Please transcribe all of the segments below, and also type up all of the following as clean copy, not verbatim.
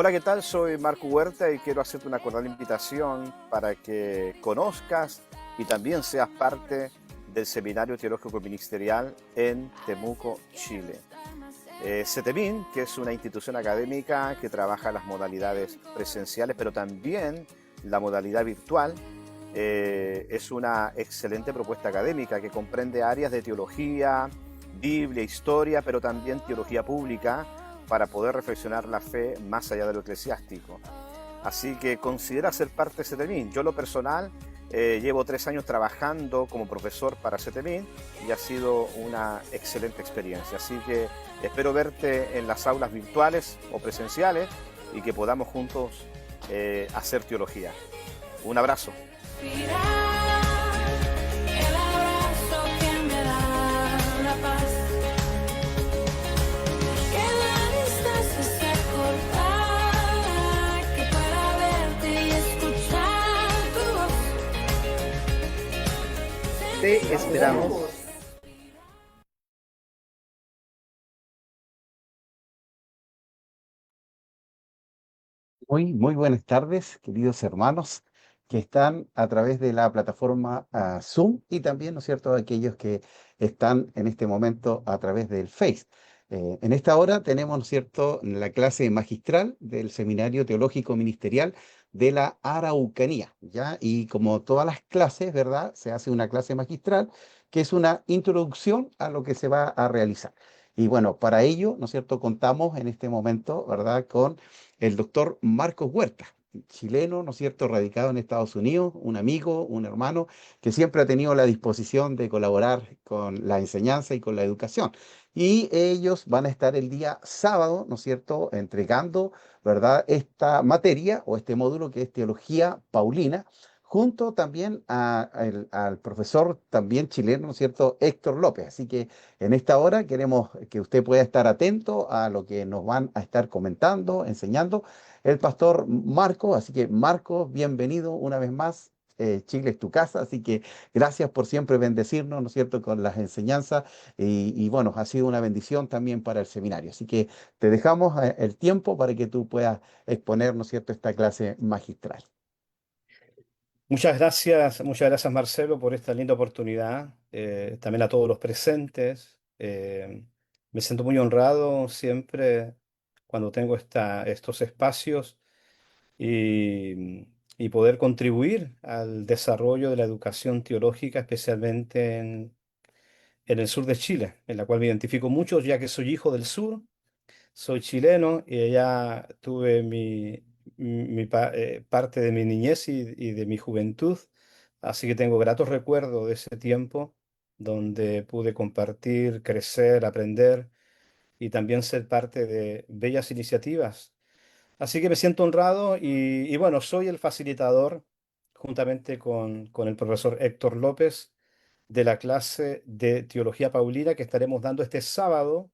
Hola, ¿qué tal? Soy Marco Huerta y quiero hacerte una cordial invitación para que conozcas y también seas parte del Seminario Teológico Ministerial en Temuco, Chile. CETEMIN, que es una institución académica que trabaja las modalidades presenciales, pero también la modalidad virtual, es una excelente propuesta académica que comprende áreas de teología, Biblia, historia, pero también teología pública para poder reflexionar la fe más allá de lo eclesiástico. Así que considera ser parte de CETEMIN. Yo, en lo personal, llevo 3 años trabajando como profesor para CETEMIN y ha sido una excelente experiencia. Así que espero verte en las aulas virtuales o presenciales y que podamos juntos hacer teología. Un abrazo. El abrazo que me da la paz, que la distancia se corta, que pueda verte y escuchar tu Te esperamos. voz. Muy buenas tardes, queridos hermanos que están a través de la plataforma Zoom y también, ¿no es cierto?, aquellos que están en este momento a través del Face. En esta hora tenemos, ¿no es cierto?, la clase magistral del Seminario Teológico Ministerial de la Araucanía, ¿ya? Y como todas las clases, ¿verdad?, se hace una clase magistral que es una introducción a lo que se va a realizar. Y bueno, para ello, ¿no es cierto?, contamos en este momento, ¿verdad?, con el doctor Marcos Huerta, chileno, ¿no es cierto?, radicado en Estados Unidos, un amigo, un hermano, que siempre ha tenido la disposición de colaborar con la enseñanza y con la educación. Y ellos van a estar el día sábado, ¿no es cierto?, entregando, ¿verdad?, esta materia o este módulo que es Teología Paulina, junto también al profesor también chileno, ¿no es cierto?, Héctor López. Así que en esta hora queremos que usted pueda estar atento a lo que nos van a estar comentando, enseñando el pastor Marco. Así que Marco, bienvenido una vez más. Chile es tu casa, así que gracias por siempre bendecirnos, ¿no es cierto?, con las enseñanzas y bueno, ha sido una bendición también para el seminario. Así que te dejamos el tiempo para que tú puedas exponer, ¿no es cierto?, esta clase magistral. Muchas gracias Marcelo por esta linda oportunidad. También a todos los presentes. Me siento muy honrado siempre cuando tengo estos espacios y poder contribuir al desarrollo de la educación teológica, especialmente en el sur de Chile, en la cual me identifico mucho, ya que soy hijo del sur. Soy chileno y allá tuve parte de mi niñez y de mi juventud, así que tengo gratos recuerdos de ese tiempo donde pude compartir, crecer, aprender y también ser parte de bellas iniciativas. Así que me siento honrado y bueno, soy el facilitador juntamente con el profesor Héctor López de la clase de Teología Paulina que estaremos dando este sábado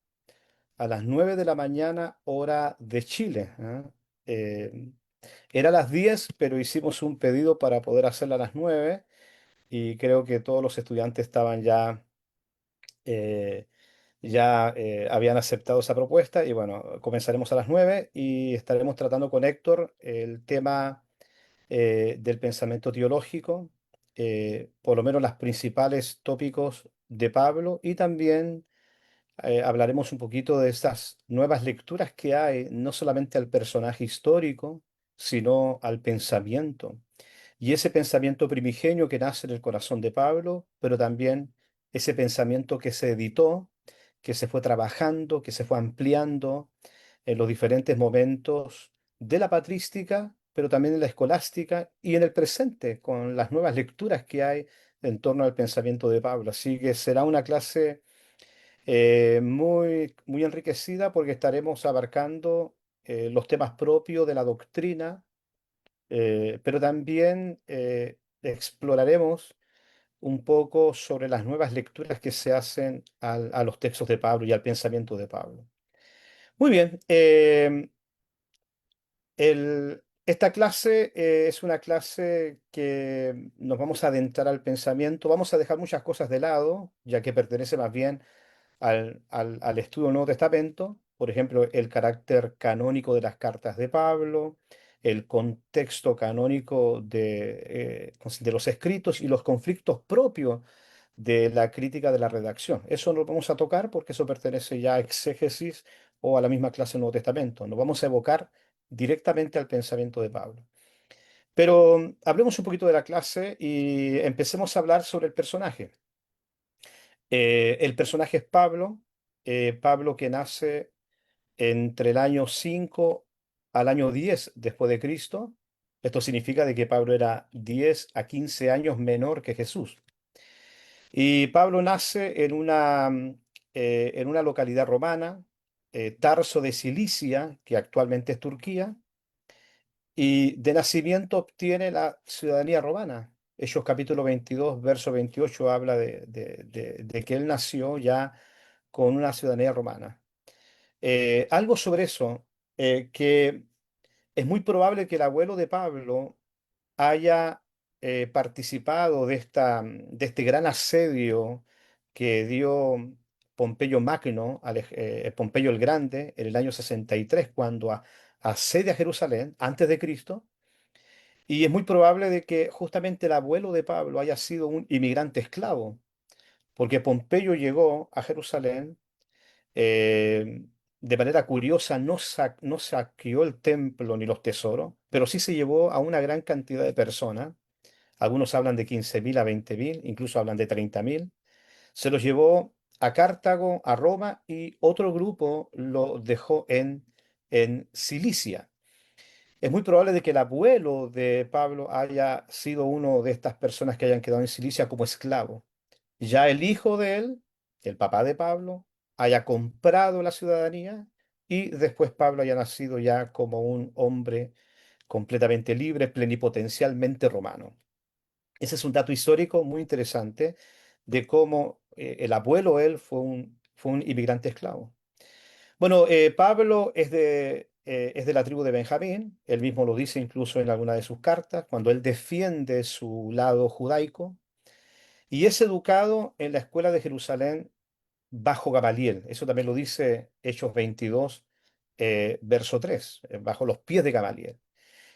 a las 9 de la mañana, hora de Chile. ¿Ah? Eh, Era a las 10, pero hicimos un pedido para poder hacerla a las 9 y creo que todos los estudiantes estaban ya habían aceptado esa propuesta y bueno, comenzaremos a las 9 y estaremos tratando con Héctor el tema del pensamiento teológico, por lo menos los principales tópicos de Pablo y también hablaremos un poquito de estas nuevas lecturas que hay, no solamente al personaje histórico, sino al pensamiento. Y ese pensamiento primigenio que nace en el corazón de Pablo, pero también ese pensamiento que se editó, que se fue trabajando, que se fue ampliando en los diferentes momentos de la patrística, pero también en la escolástica y en el presente, con las nuevas lecturas que hay en torno al pensamiento de Pablo. Así que será una clase muy enriquecida porque estaremos abarcando los temas propios de la doctrina, pero también exploraremos un poco sobre las nuevas lecturas que se hacen a los textos de Pablo y al pensamiento de Pablo. Muy bien, esta clase es una clase que nos vamos a adentrar al pensamiento, vamos a dejar muchas cosas de lado, ya que pertenece más bien al estudio del Nuevo Testamento, por ejemplo, el carácter canónico de las cartas de Pablo, el contexto canónico de los escritos y los conflictos propios de la crítica de la redacción. Eso no lo vamos a tocar porque eso pertenece ya a exégesis o a la misma clase del Nuevo Testamento. Nos vamos a evocar directamente al pensamiento de Pablo. Pero hablemos un poquito de la clase y empecemos a hablar sobre el personaje. El personaje es Pablo, Pablo que nace entre el año 5 al año 10 después de Cristo. Esto significa de que Pablo era 10 a 15 años menor que Jesús. Y Pablo nace en una localidad romana, Tarso de Cilicia, que actualmente es Turquía, y de nacimiento obtiene la ciudadanía romana. Hechos capítulo 22, verso 28 habla de que él nació ya con una ciudadanía romana. Algo sobre eso, que es muy probable que el abuelo de Pablo haya participado de este gran asedio que dio Pompeyo Magno, Pompeyo el Grande, en el año 63, cuando asedia Jerusalén antes de Cristo. Y es muy probable de que justamente el abuelo de Pablo haya sido un inmigrante esclavo, porque Pompeyo llegó a Jerusalén eh, de manera curiosa, no saqueó el templo ni los tesoros, pero sí se llevó a una gran cantidad de personas. Algunos hablan de 15.000 a 20.000, incluso hablan de 30.000. Se los llevó a Cartago, a Roma, y otro grupo lo dejó en Cilicia. Es muy probable de que el abuelo de Pablo haya sido uno de estas personas que hayan quedado en Cilicia como esclavo. Ya el hijo de él, el papá de Pablo, haya comprado la ciudadanía y después Pablo haya nacido ya como un hombre completamente libre, plenipotencialmente romano. Ese es un dato histórico muy interesante de cómo el abuelo él fue un inmigrante esclavo. Bueno, Pablo es de la tribu de Benjamín, él mismo lo dice incluso en alguna de sus cartas, cuando él defiende su lado judaico, y es educado en la escuela de Jerusalén bajo Gamaliel. Eso también lo dice Hechos 22, verso 3, bajo los pies de Gamaliel.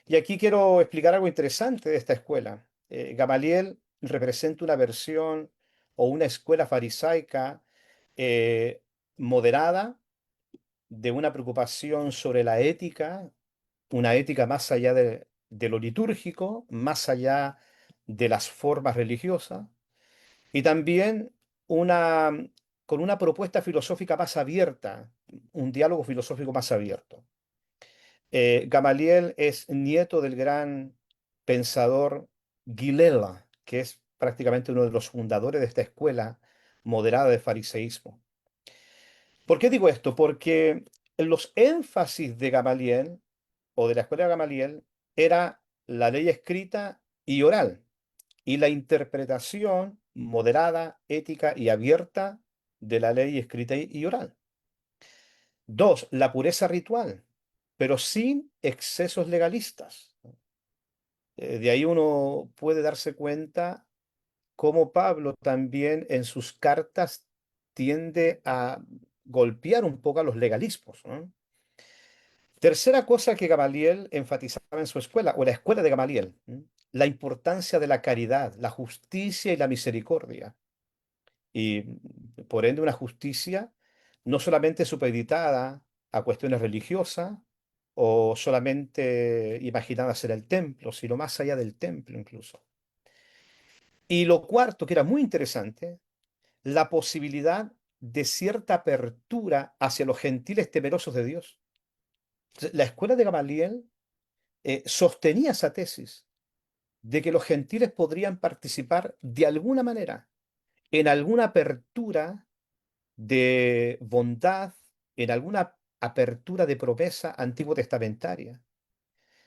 Y aquí quiero explicar algo interesante de esta escuela. Gamaliel representa una versión o una escuela farisaica eh, moderada, de una preocupación sobre la ética, una ética más allá de lo litúrgico, más allá de las formas religiosas, y también una, con una propuesta filosófica más abierta, un diálogo filosófico más abierto. Gamaliel es nieto del gran pensador Gilela, que es prácticamente uno de los fundadores de esta escuela moderada de fariseísmo. ¿Por qué digo esto? Porque los énfasis de Gamaliel o de la escuela de Gamaliel era la ley escrita y oral y la interpretación moderada, ética y abierta de la ley escrita y oral. Dos, la pureza ritual, pero sin excesos legalistas. De ahí uno puede darse cuenta cómo Pablo también en sus cartas tiende a golpear un poco a los legalismos, ¿no? Tercera cosa que Gamaliel enfatizaba en su escuela, o la escuela de Gamaliel, la importancia de la caridad, la justicia y la misericordia. Y por ende una justicia no solamente supeditada a cuestiones religiosas o solamente imaginadas en el templo, sino más allá del templo incluso. Y lo cuarto, que era muy interesante, la posibilidad de cierta apertura hacia los gentiles temerosos de Dios. Entonces, la escuela de Gamaliel sostenía esa tesis de que los gentiles podrían participar de alguna manera en alguna apertura de bondad, en alguna apertura de promesa antiguo testamentaria.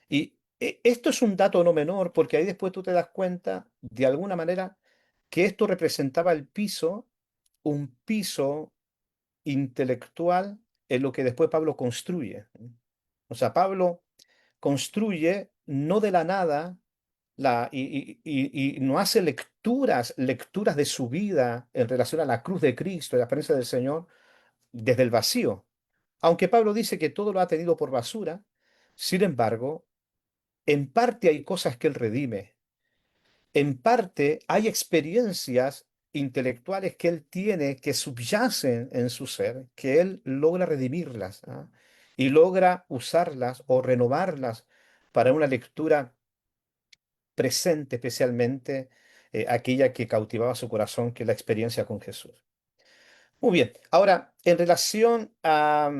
Y esto es un dato no menor porque ahí después tú te das cuenta, de alguna manera, que esto representaba un piso intelectual en lo que después Pablo construye. O sea, Pablo construye no de la nada y no hace lecturas de su vida en relación a la cruz de Cristo y la experiencia del Señor desde el vacío. Aunque Pablo dice que todo lo ha tenido por basura, sin embargo, en parte hay cosas que él redime. En parte hay experiencias intelectuales que él tiene que subyacen en su ser, que él logra redimirlas, ¿ah? Y logra usarlas o renovarlas para una lectura presente, especialmente aquella que cautivaba su corazón, que es la experiencia con Jesús. Muy bien, ahora, en relación a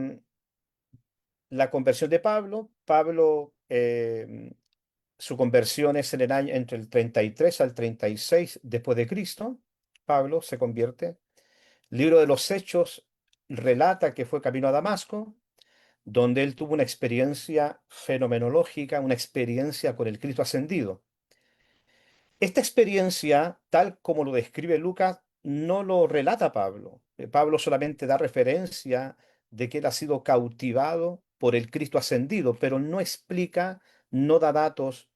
la conversión de Pablo, su conversión es en el año entre el 33 al 36 después de Cristo. Pablo se convierte. Libro de los Hechos relata que fue camino a Damasco, donde él tuvo una experiencia fenomenológica, una experiencia con el Cristo ascendido. Esta experiencia, tal como lo describe Lucas, no lo relata Pablo. Pablo solamente da referencia de que él ha sido cautivado por el Cristo ascendido, pero no explica, no da datos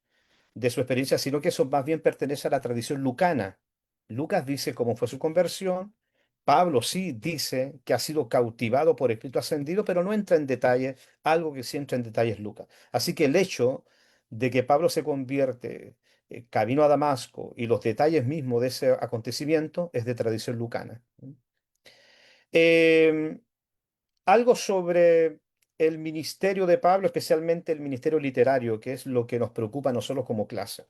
de su experiencia, sino que eso más bien pertenece a la tradición lucana. Lucas dice cómo fue su conversión. Pablo sí dice que ha sido cautivado por el Cristo ascendido, pero no entra en detalle, algo que sí entra en detalle es Lucas. Así que el hecho de que Pablo se convierte camino a Damasco y los detalles mismos de ese acontecimiento es de tradición lucana. Em, Algo sobre el ministerio de Pablo, especialmente el ministerio literario, que es lo que nos preocupa a nosotros como clase.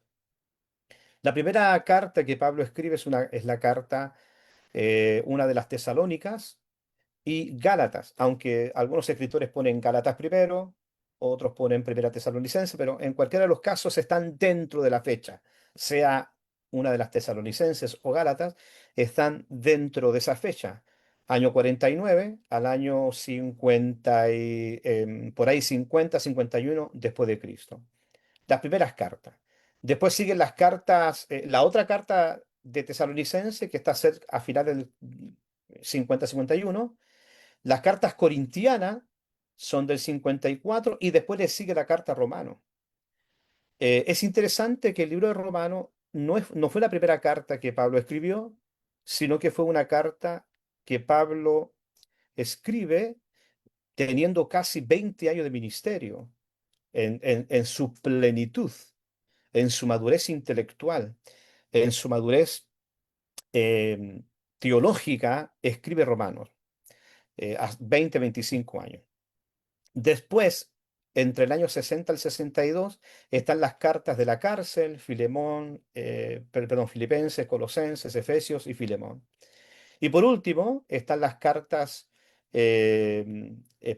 La primera carta que Pablo escribe es la carta, una de las Tesalónicas y Gálatas, aunque algunos escritores ponen Gálatas primero, otros ponen Primera Tesalonicense, pero en cualquiera de los casos están dentro de la fecha, sea una de las Tesalonicenses o Gálatas, están dentro de esa fecha. Año 49 al año 50 por ahí 50, 51 después de Cristo. Las primeras cartas. Después siguen las cartas, la otra carta de Tesalonicense que está cerca, a finales del 50-51. Las cartas corintianas son del 54 y después le sigue la carta romano. Es interesante que el libro de Romano no fue la primera carta que Pablo escribió, sino que fue una carta que Pablo escribe teniendo casi 20 años de ministerio, en su plenitud, en su madurez intelectual, en su madurez eh, teológica, escribe Romanos, a 20, 25 años. Después, entre el año 60 al 62, están las cartas de la cárcel, Filemón, perdón, Filipenses, Colosenses, Efesios y Filemón. Y por último, están las cartas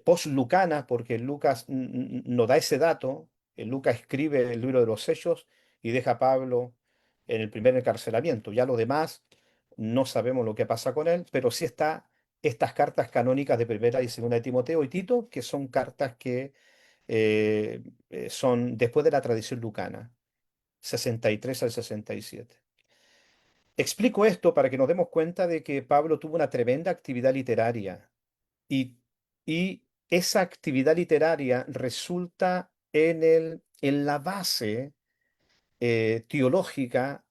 post-lucanas, porque Lucas no da ese dato. Lucas escribe el libro de los Hechos y deja a Pablo en el primer encarcelamiento. Ya lo demás no sabemos lo que pasa con él, pero sí está estas cartas canónicas de Primera y Segunda de Timoteo y Tito, que son cartas que son después de la tradición lucana, 63 al 67. Explico esto para que nos demos cuenta de que Pablo tuvo una tremenda actividad literaria y, y esa actividad literaria resulta en la base teológica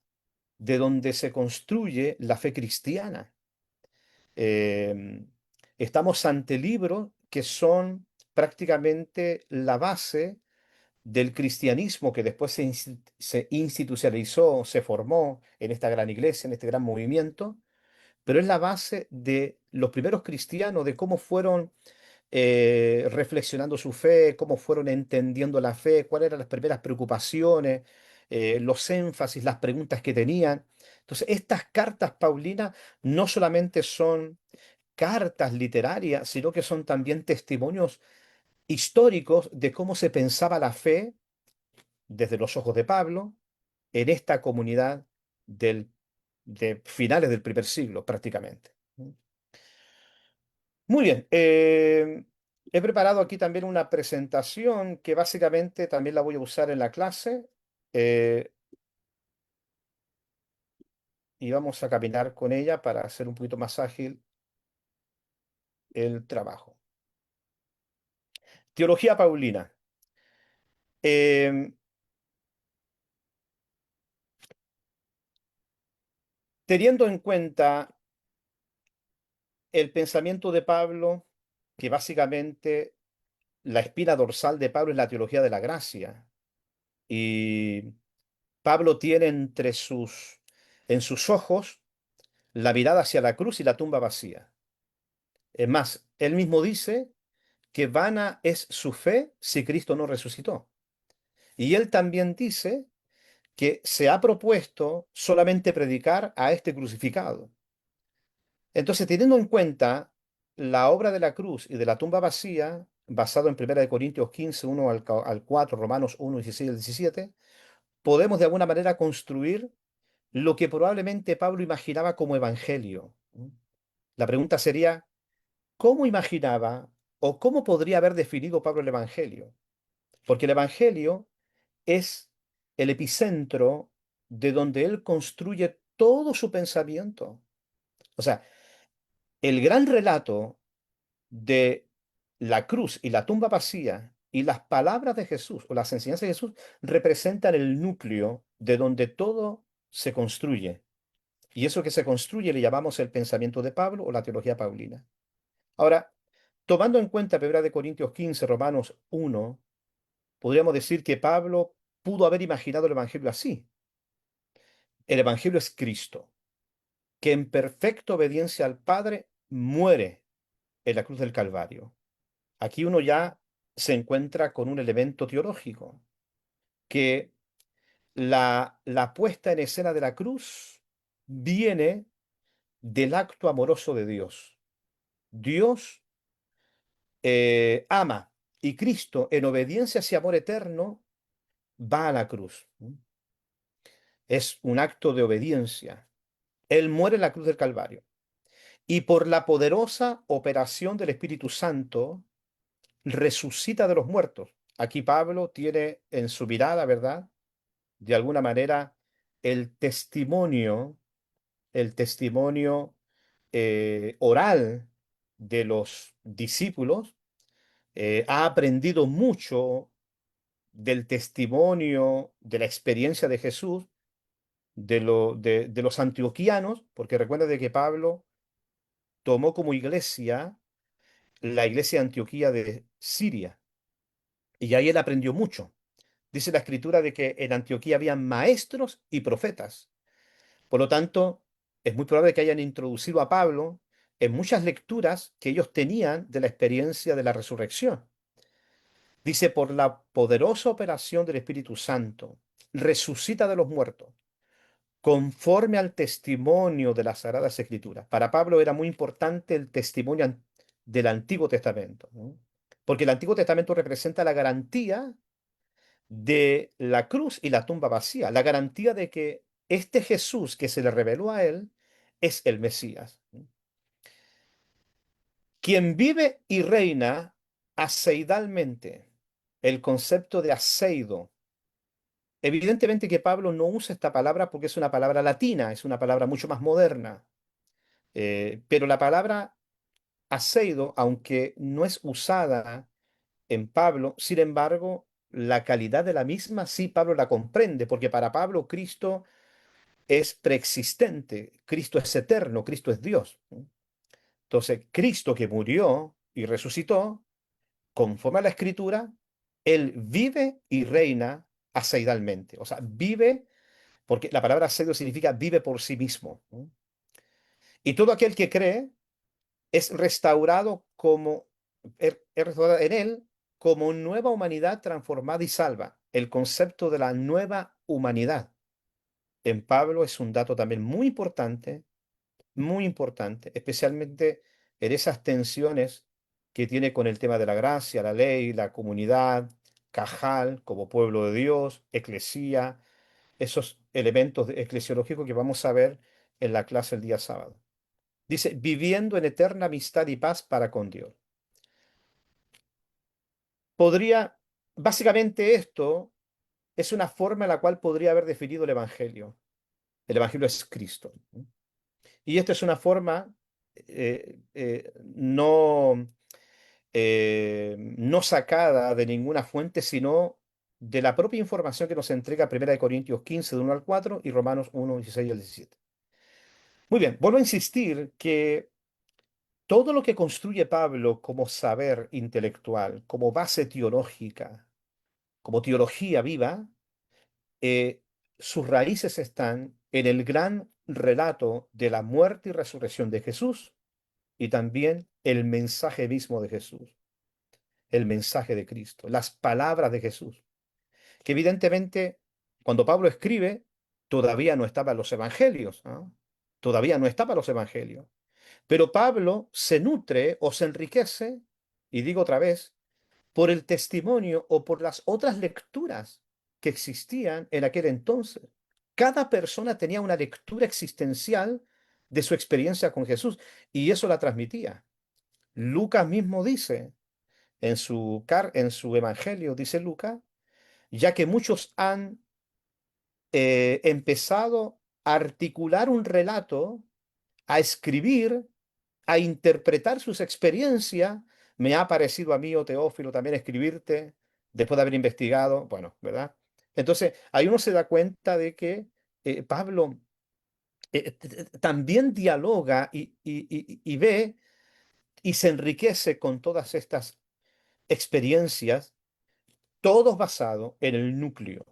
de donde se construye la fe cristiana. Em, Estamos ante libros que son prácticamente la base del cristianismo que después se institucionalizó, se formó en esta gran iglesia, en este gran movimiento, pero es la base de los primeros cristianos, de cómo fueron reflexionando su fe, cómo fueron entendiendo la fe, cuáles eran las primeras preocupaciones, los énfasis, las preguntas que tenían. Entonces, estas cartas paulinas no solamente son cartas literarias, sino que son también testimonios históricos de cómo se pensaba la fe desde los ojos de Pablo en esta comunidad de finales del primer siglo, prácticamente. Muy bien, he preparado aquí también una presentación que básicamente también la voy a usar en la clase, eh, y vamos a caminar con ella para hacer un poquito más ágil el trabajo. Teología Paulina. Em, Teniendo en cuenta el pensamiento de Pablo que básicamente la espina dorsal de Pablo es la teología de la gracia. Y Pablo tiene en sus ojos la mirada hacia la cruz y la tumba vacía. Es más, él mismo dice que vana es su fe si Cristo no resucitó. Y él también dice que se ha propuesto solamente predicar a este crucificado. Entonces, teniendo en cuenta la obra de la cruz y de la tumba vacía, basado en 1 Corintios 15 1 al 4, Romanos 1 16 al 17, podemos de alguna manera construir lo que probablemente Pablo imaginaba como evangelio. La pregunta sería, ¿cómo imaginaba o cómo podría haber definido Pablo el evangelio? Porque el evangelio es el epicentro de donde él construye todo su pensamiento. O sea, el gran relato de la cruz y la tumba vacía y las palabras de Jesús o las enseñanzas de Jesús representan el núcleo de donde todo se construye. Y eso que se construye le llamamos el pensamiento de Pablo o la teología paulina. Ahora, tomando en cuenta 1 Corintios 15, Romanos 1, podríamos decir que Pablo pudo haber imaginado el Evangelio así. El Evangelio es Cristo, que en perfecta obediencia al Padre muere en la cruz del Calvario. Aquí uno ya se encuentra con un elemento teológico, que la puesta en escena de la cruz viene del acto amoroso de Dios. Dios ama y Cristo, en obediencia hacia amor eterno, va a la cruz. Es un acto de obediencia. Él muere en la cruz del Calvario. Y por la poderosa operación del Espíritu Santo, resucita de los muertos. Aquí Pablo tiene en su mirada, ¿verdad? De alguna manera, el testimonio, el testimonio oral de los discípulos. Ha aprendido mucho del testimonio, de la experiencia de Jesús, de los antioquianos, porque recuerda de que Pablo tomó como iglesia la iglesia de Antioquía de Siria, y ahí él aprendió mucho. Dice la escritura de que en Antioquía había maestros y profetas. Por lo tanto, es muy probable que hayan introducido a Pablo en muchas lecturas que ellos tenían de la experiencia de la resurrección. Dice, por la poderosa operación del Espíritu Santo, resucita de los muertos, conforme al testimonio de las Sagradas Escrituras. Para Pablo era muy importante el testimonio del Antiguo Testamento, ¿no? Porque el Antiguo Testamento representa la garantía de la cruz y la tumba vacía, la garantía de que este Jesús que se le reveló a él es el Mesías, ¿no? Quien vive y reina aseidalmente. El concepto de aseido. Evidentemente que Pablo no usa esta palabra porque es una palabra latina, es una palabra mucho más moderna. Pero la palabra aseido, aunque no es usada en Pablo, sin embargo, la calidad de la misma sí Pablo la comprende, porque para Pablo Cristo es preexistente, Cristo es eterno, Cristo es Dios, ¿no? Entonces, Cristo que murió y resucitó, conforme a la Escritura, Él vive y reina aseidalmente. O sea, vive, porque la palabra aseido significa vive por sí mismo, ¿no? Y todo aquel que cree es restaurado es restaurado en Él como nueva humanidad transformada y salva. El concepto de la nueva humanidad en Pablo es un dato también muy importante, especialmente en esas tensiones que tiene con el tema de la gracia, la ley, la comunidad, Cajal como pueblo de Dios, eclesía, esos elementos eclesiológicos que vamos a ver en la clase el día sábado. Dice, viviendo en eterna amistad y paz para con Dios. Podría, básicamente esto es una forma en la cual podría haber definido el Evangelio. El Evangelio es Cristo, ¿no? Y esta es una forma no sacada de ninguna fuente, sino de la propia información que nos entrega 1 Corintios 15 de 1 al 4 y Romanos 1, 16 al 17. Muy bien, vuelvo a insistir que todo lo que construye Pablo como saber intelectual, como base teológica, como teología viva, eh, sus raíces están en el gran relato de la muerte y resurrección de Jesús y también el mensaje mismo de Jesús, el mensaje de Cristo, las palabras de Jesús, que evidentemente cuando Pablo escribe todavía no estaban los evangelios, ¿ah? Todavía no estaban los evangelios. Pero Pablo se nutre o se enriquece, y digo otra vez, por el testimonio o por las otras lecturas que existían en aquel entonces. Cada persona tenía una lectura existencial de su experiencia con Jesús y eso la transmitía. Lucas mismo dice en su evangelio, dice Lucas, ya que muchos han empezado a articular un relato, a escribir, a interpretar sus experiencias, me ha parecido a mí, oh Teófilo, también escribirte, después de haber investigado, bueno, ¿verdad? Entonces, ahí uno se da cuenta de que Pablo también dialoga y ve y se enriquece con todas estas experiencias, todos basados en el núcleo.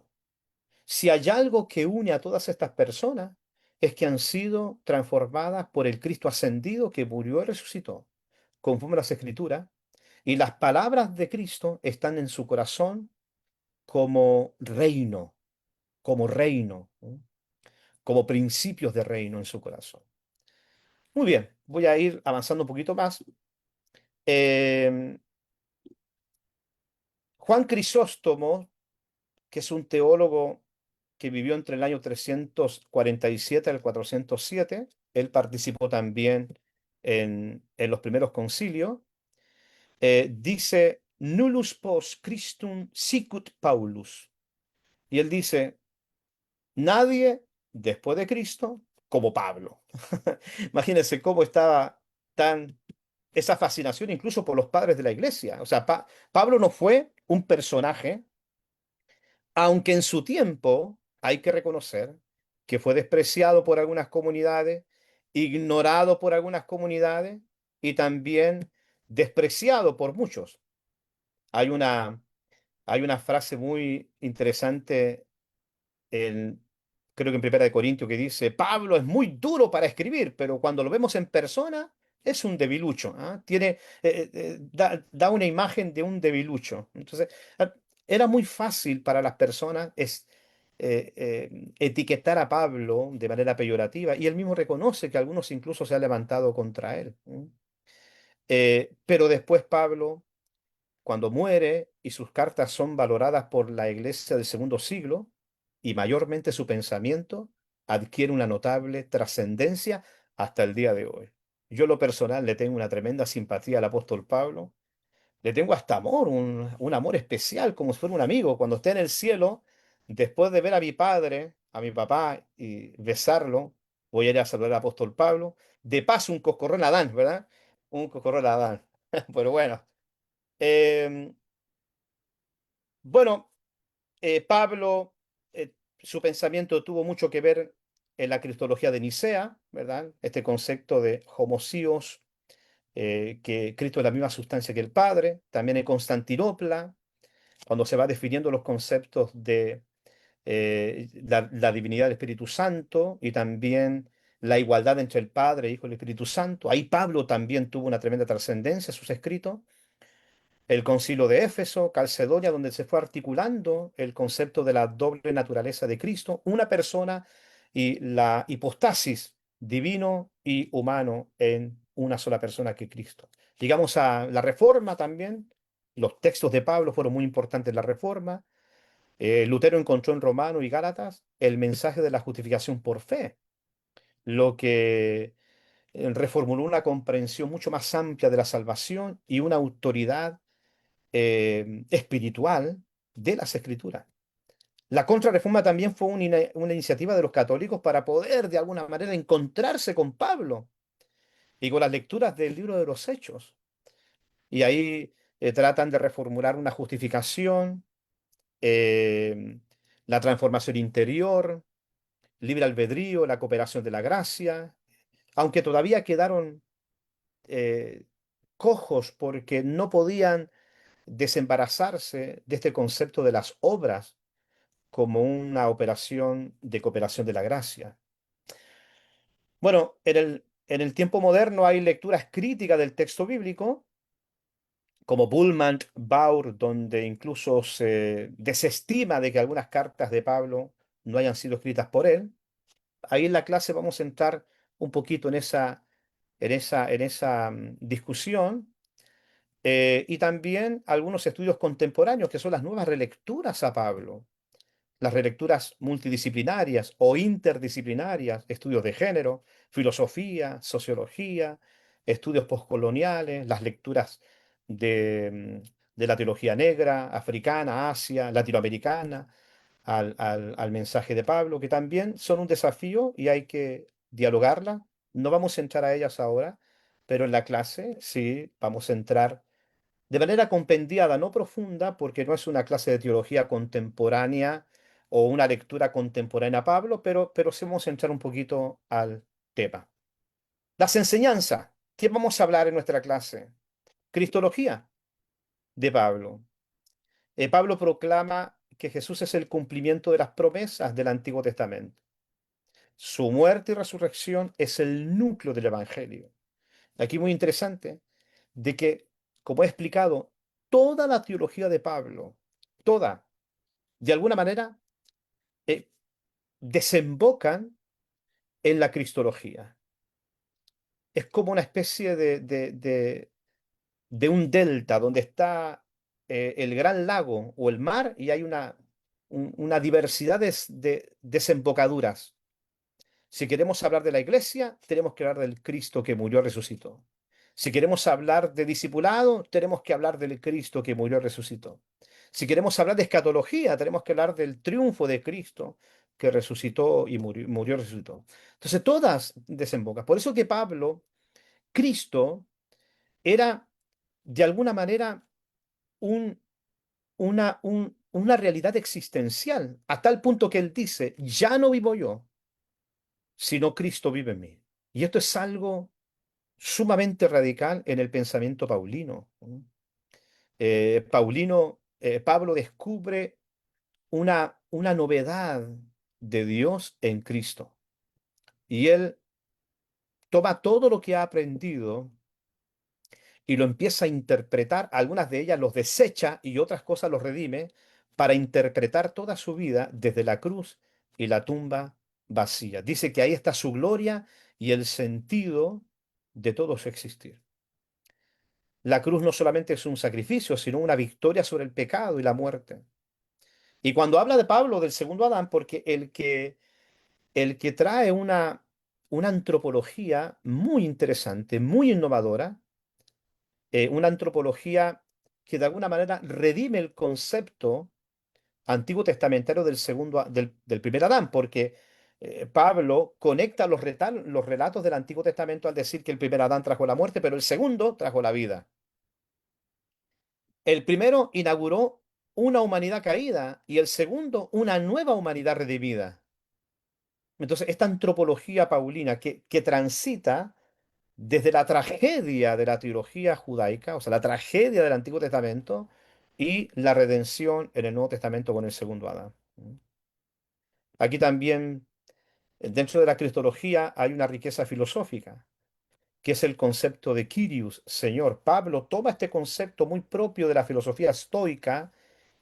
Si hay algo que une a todas estas personas, es que han sido transformadas por el Cristo ascendido que murió y resucitó, conforme a las Escrituras, y las palabras de Cristo están en su corazón como reino, ¿no? Como principios de reino en su corazón. Muy bien, voy a ir avanzando un poquito más. Em, Juan Crisóstomo, que es un teólogo que vivió entre el año 347 al 407. Él participó también en los primeros concilios. Dice, nullus post Christum sicut Paulus. Y él dice, nadie después de Cristo como Pablo. Imagínense cómo estaba tan esa fascinación incluso por los padres de la iglesia. O sea, Pablo no fue un personaje, aunque en su tiempo hay que reconocer que fue despreciado por algunas comunidades, ignorado por algunas comunidades y también despreciado por muchos. Hay una, hay una frase muy interesante en, creo que en Primera de Corintios que dice, Pablo es muy duro para escribir, pero cuando lo vemos en persona es un debilucho, ¿ah? Da una imagen de un debilucho. Entonces, ah, era muy fácil para las personas etiquetar a Pablo de manera peyorativa y él mismo reconoce que algunos incluso se han levantado contra él. Pero después Pablo cuando muere y sus cartas son valoradas por la iglesia del segundo siglo, y mayormente su pensamiento adquiere una notable trascendencia hasta el día de hoy. Yo, en lo personal, le tengo una tremenda simpatía al apóstol Pablo. Le tengo hasta amor, un amor especial, como si fuera un amigo. Cuando esté en el cielo, después de ver a mi padre, a mi papá y besarlo, voy a ir a saludar al apóstol Pablo. De paso, un coscorrón a Adán, ¿verdad? Un coscorrón a Adán. Pero bueno. em, bueno, Pablo, su pensamiento tuvo mucho que ver en la cristología de Nicea, ¿verdad? Este concepto de homosíos, que Cristo es la misma sustancia que el Padre. También en Constantinopla, cuando se va definiendo los conceptos de la divinidad del Espíritu Santo y también la igualdad entre el Padre, Hijo y el Espíritu Santo. Ahí Pablo también tuvo una tremenda trascendencia en sus escritos. El concilio de Éfeso, Calcedonia, donde se fue articulando el concepto de la doble naturaleza de Cristo, una persona y la hipostasis divino y humano en una sola persona que Cristo. Llegamos a la Reforma también. Los textos de Pablo fueron muy importantes en la Reforma. Lutero encontró en Romano y Gálatas el mensaje de la justificación por fe, lo que reformuló una comprensión mucho más amplia de la salvación y una autoridad espiritual de las Escrituras. La contrarreforma también fue una iniciativa de los católicos para poder de alguna manera encontrarse con Pablo y con las lecturas del libro de los Hechos. Y ahí tratan de reformular una justificación, eh, la transformación interior, libre albedrío, la cooperación de la gracia, aunque todavía quedaron cojos porque no podían desembarazarse de este concepto de las obras como una operación de cooperación de la gracia. Bueno, en el tiempo moderno hay lecturas críticas del texto bíblico, como Bullman, Baur, donde incluso se desestima de que algunas cartas de Pablo no hayan sido escritas por él. Ahí en la clase vamos a entrar un poquito en esa discusión. Y también algunos estudios contemporáneos, que son las nuevas relecturas a Pablo, las relecturas multidisciplinarias o interdisciplinarias, estudios de género, filosofía, sociología, estudios postcoloniales, las lecturas de la teología negra, africana, Asia, latinoamericana, al mensaje de Pablo, que también son un desafío y hay que dialogarla. No vamos a entrar a ellas ahora, pero en la clase sí vamos a entrar de manera compendiada, no profunda, porque no es una clase de teología contemporánea o una lectura contemporánea a Pablo, pero sí vamos a entrar un poquito al tema. Las enseñanzas. ¿Qué vamos a hablar en nuestra clase? Cristología de Pablo. Pablo proclama que Jesús es el cumplimiento de las promesas del Antiguo Testamento. Su muerte y resurrección es el núcleo del Evangelio. Aquí muy interesante, de que, como he explicado, toda la teología de Pablo, toda, de alguna manera, eh, desembocan en la cristología. Es como una especie de un delta donde está el gran lago o el mar y hay una diversidad de desembocaduras. Si queremos hablar de la iglesia, tenemos que hablar del Cristo que murió y resucitó. Si queremos hablar de discipulado, tenemos que hablar del Cristo que murió y resucitó. Si queremos hablar de escatología, tenemos que hablar del triunfo de Cristo que resucitó y murió y resucitó. Entonces, todas desembocan. Por eso que Pablo, Cristo, era de alguna manera un, una realidad existencial, a tal punto que él dice, ya no vivo yo, sino Cristo vive en mí. Y esto es algo sumamente radical en el pensamiento paulino. ¿No? Pablo descubre una novedad de Dios en Cristo. Y él toma todo lo que ha aprendido y lo empieza a interpretar, algunas de ellas los desecha y otras cosas los redime, para interpretar toda su vida desde la cruz y la tumba vacía. Dice que ahí está su gloria y el sentido de todo su existir. La cruz no solamente es un sacrificio, sino una victoria sobre el pecado y la muerte. Y cuando habla de Pablo del segundo Adán, porque el que trae una antropología muy interesante, muy innovadora, una antropología que de alguna manera redime el concepto antiguo testamentario del primer Adán, porque Pablo conecta los relatos del Antiguo Testamento al decir que el primer Adán trajo la muerte, pero el segundo trajo la vida. El primero inauguró una humanidad caída y el segundo una nueva humanidad redimida. Entonces, esta antropología paulina que transita desde la tragedia de la teología judaica, o sea, la tragedia del Antiguo Testamento y la redención en el Nuevo Testamento con el segundo Adán. Aquí también, dentro de la cristología, hay una riqueza filosófica, que es el concepto de Kyrios, Señor. Pablo toma este concepto muy propio de la filosofía estoica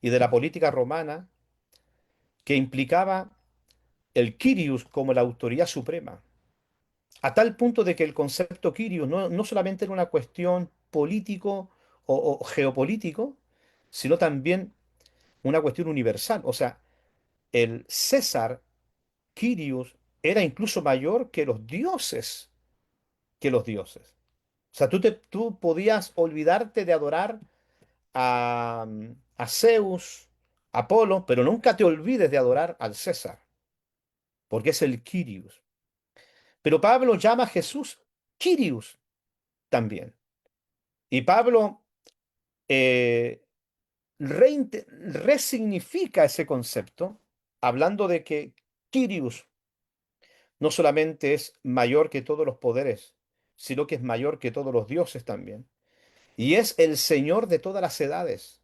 y de la política romana, que implicaba el Kyrios como la autoridad suprema, a tal punto de que el concepto Kyrios no solamente era una cuestión político o geopolítico, sino también una cuestión universal. O sea, el César Kyrios era incluso mayor que los dioses. O sea, tú podías olvidarte de adorar a Zeus, Apolo, pero nunca te olvides de adorar al César, porque es el Kyrios. Pero Pablo llama a Jesús Kyrios también. Y Pablo eh, resignifica ese concepto, hablando de que Kyrios no solamente es mayor que todos los poderes, sino que es mayor que todos los dioses también. Y es el Señor de todas las edades.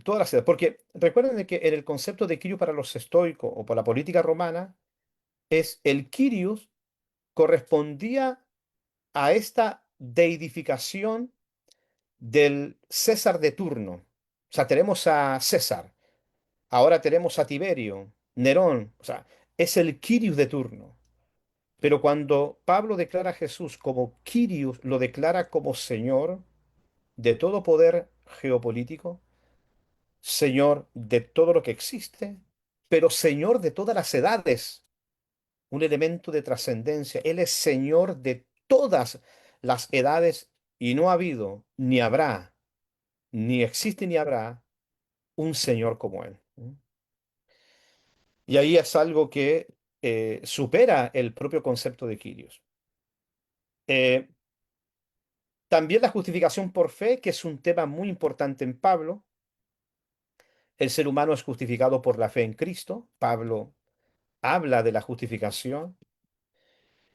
Todas las edades. Porque recuerden de que en el concepto de Kyrios para los estoicos o por la política romana, es el Kyrios correspondía a esta deidificación del César de turno. O sea, tenemos a César, ahora tenemos a Tiberio, Nerón, o sea, es el Kyrios de turno. Pero cuando Pablo declara a Jesús como Kyrios, lo declara como Señor de todo poder geopolítico, Señor de todo lo que existe, pero Señor de todas las edades, un elemento de trascendencia. Él es Señor de todas las edades y no ha habido, ni habrá, ni existe ni habrá un Señor como Él. Y ahí es algo que supera el propio concepto de Kyrios. Eh, También la justificación por fe, que es un tema muy importante en Pablo. El ser humano es justificado por la fe en Cristo. Pablo habla de la justificación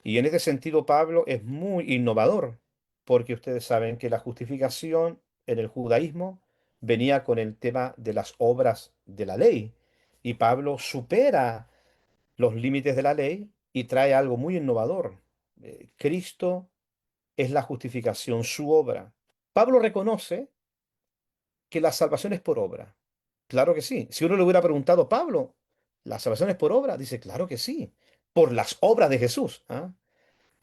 y en este sentido Pablo es muy innovador, porque ustedes saben que la justificación en el judaísmo venía con el tema de las obras de la ley y Pablo supera los límites de la ley y trae algo muy innovador. Cristo es la justificación, su obra. Pablo reconoce que la salvación es por obra. Claro que sí. Si uno le hubiera preguntado, Pablo, ¿la salvación es por obra? Dice, claro que sí, por las obras de Jesús. ¿Ah?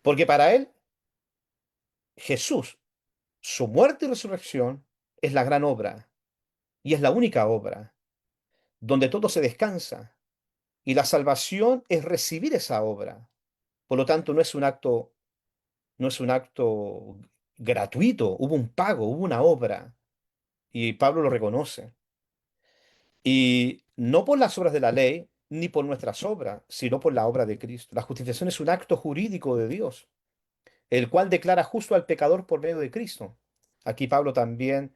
Porque para él, Jesús, su muerte y resurrección, es la gran obra y es la única obra donde todo se descansa. Y la salvación es recibir esa obra. Por lo tanto, no es un acto gratuito, hubo un pago, hubo una obra. Y Pablo lo reconoce. Y no por las obras de la ley, ni por nuestras obras, sino por la obra de Cristo. La justificación es un acto jurídico de Dios, el cual declara justo al pecador por medio de Cristo. Aquí Pablo también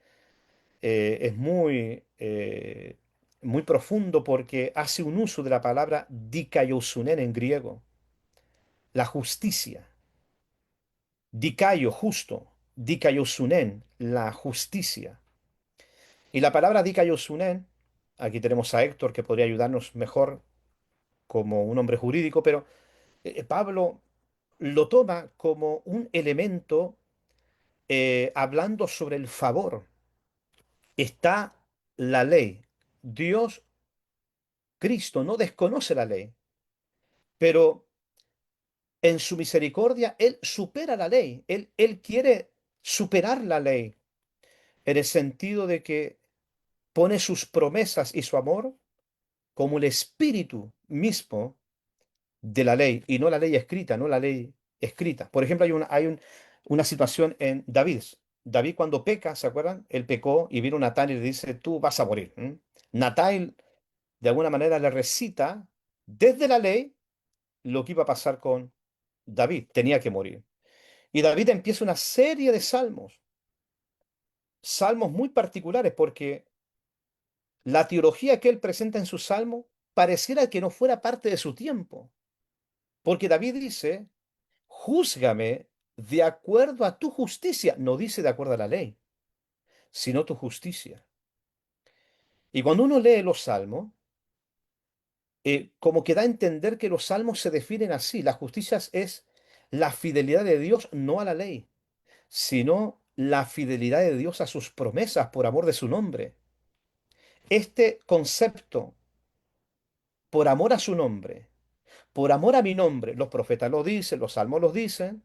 es muy profundo porque hace un uso de la palabra dikaiosunen en griego, la justicia. Dikaio, justo. Dikaiosunen, la justicia. Y la palabra dikaiosunen, aquí tenemos a Héctor que podría ayudarnos mejor como un hombre jurídico, pero Pablo lo toma como un elemento hablando sobre el favor. Está la ley. Dios, Cristo, no desconoce la ley, pero en su misericordia Él supera la ley. Él quiere superar la ley en el sentido de que pone sus promesas y su amor como el espíritu mismo de la ley y no la ley escrita, no la ley escrita. Por ejemplo, una situación en David. David cuando peca, ¿se acuerdan? Él pecó y vino Natán y le dice, tú vas a morir. Natán de alguna manera le recita desde la ley lo que iba a pasar con David. Tenía que morir. Y David empieza una serie de salmos, salmos muy particulares porque la teología que él presenta en su salmo pareciera que no fuera parte de su tiempo. Porque David dice, júzgame de acuerdo a tu justicia. No dice de acuerdo a la ley, sino tu justicia. Y cuando uno lee los salmos, como que da a entender que los salmos se definen así. La justicia es la fidelidad de Dios no a la ley, sino la fidelidad de Dios a sus promesas por amor de su nombre. Este concepto, por amor a su nombre, por amor a mi nombre, los profetas lo dicen, los salmos lo dicen,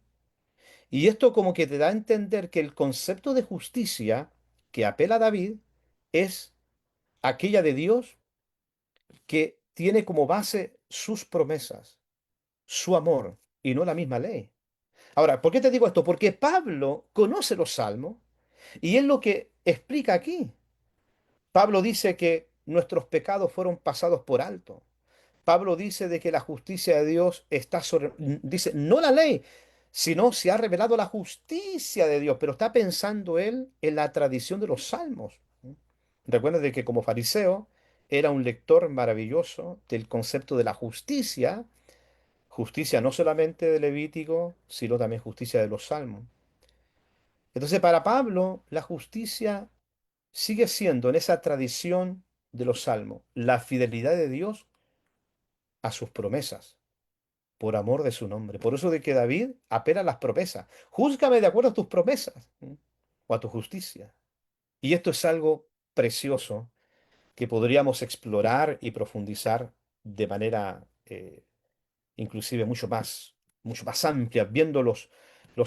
y esto como que te da a entender que el concepto de justicia que apela a David es aquella de Dios que tiene como base sus promesas, su amor y no la misma ley. Ahora, ¿por qué te digo esto? Porque Pablo conoce los salmos y es lo que explica aquí. Pablo dice que nuestros pecados fueron pasados por alto. Pablo dice de que la justicia de Dios está sobre, dice, no la ley, sino se ha revelado la justicia de Dios, pero está pensando él en la tradición de los salmos. Recuerda de que como fariseo era un lector maravilloso del concepto de la justicia justicia no solamente de Levítico, sino también justicia de los Salmos. Entonces, para Pablo, la justicia sigue siendo en esa tradición de los Salmos, la fidelidad de Dios a sus promesas, por amor de su nombre. Por eso de que David apela a las promesas. Júzgame de acuerdo a tus promesas, ¿m? O a tu justicia. Y esto es algo precioso que podríamos explorar y profundizar de manera inclusive mucho más amplia, viendo los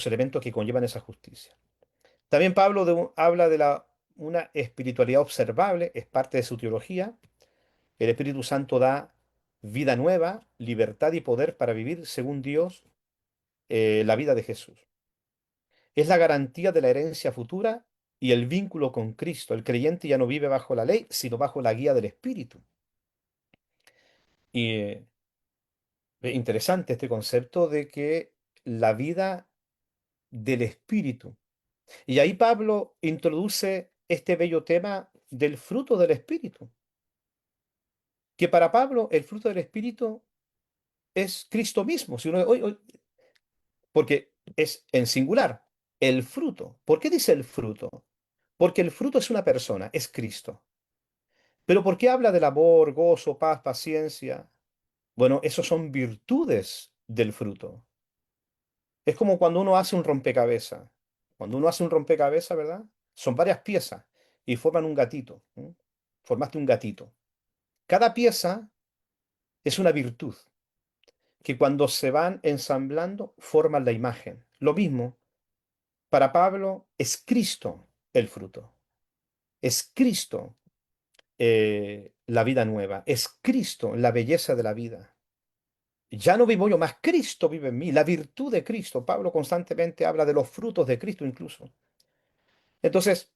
elementos que conllevan esa justicia. También Pablo habla de una espiritualidad observable, es parte de su teología. El Espíritu Santo da vida nueva, libertad y poder para vivir según Dios la vida de Jesús. Es la garantía de la herencia futura y el vínculo con Cristo. El creyente ya no vive bajo la ley, sino bajo la guía del Espíritu. Y es interesante este concepto de que la vida del Espíritu. Y ahí Pablo introduce este bello tema del fruto del Espíritu, que para Pablo el fruto del Espíritu es Cristo mismo, si uno, porque es en singular, el fruto. ¿Por qué dice el fruto? Porque el fruto es una persona, es Cristo. Pero ¿por qué habla del amor, gozo, paz, paciencia? Bueno, esos son virtudes del fruto. Es como cuando uno hace un rompecabezas. Cuando uno hace un rompecabezas, ¿verdad? Son varias piezas y forman un gatito. ¿Eh? Formaste un gatito. Cada pieza es una virtud que cuando se van ensamblando forman la imagen. Lo mismo, para Pablo es Cristo el fruto. Es Cristo la vida nueva. Es Cristo la belleza de la vida. Ya no vivo yo más, Cristo vive en mí, la virtud de Cristo. Pablo constantemente habla de los frutos de Cristo incluso. Entonces,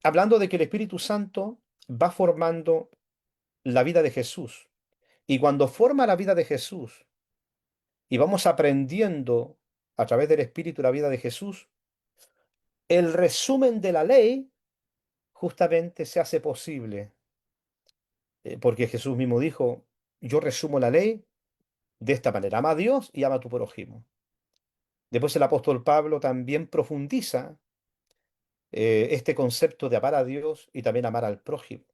hablando de que el Espíritu Santo va formando la vida de Jesús. Y cuando forma la vida de Jesús y vamos aprendiendo a través del Espíritu la vida de Jesús, el resumen de la ley justamente se hace posible. Porque Jesús mismo dijo, yo resumo la ley de esta manera, ama a Dios y ama a tu prójimo. Después el apóstol Pablo también profundiza este concepto de amar a Dios y también amar al prójimo.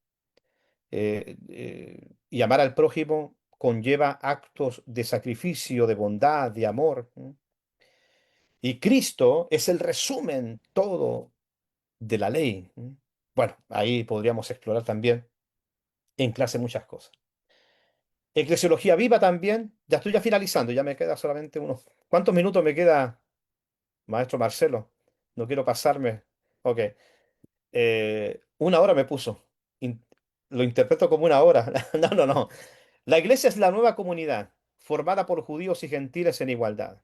Y amar al prójimo conlleva actos de sacrificio, de bondad, de amor. ¿No? Y Cristo es el resumen todo de la ley. ¿No? Bueno, ahí podríamos explorar también en clase muchas cosas. Eclesiología viva también. Ya estoy ya finalizando, ya me queda solamente unos... ¿Cuántos minutos me queda, maestro Marcelo? No quiero pasarme. Ok. 1 hora me puso. In- lo interpreto como 1 hora. No, no, no. La iglesia es la nueva comunidad, formada por judíos y gentiles en igualdad.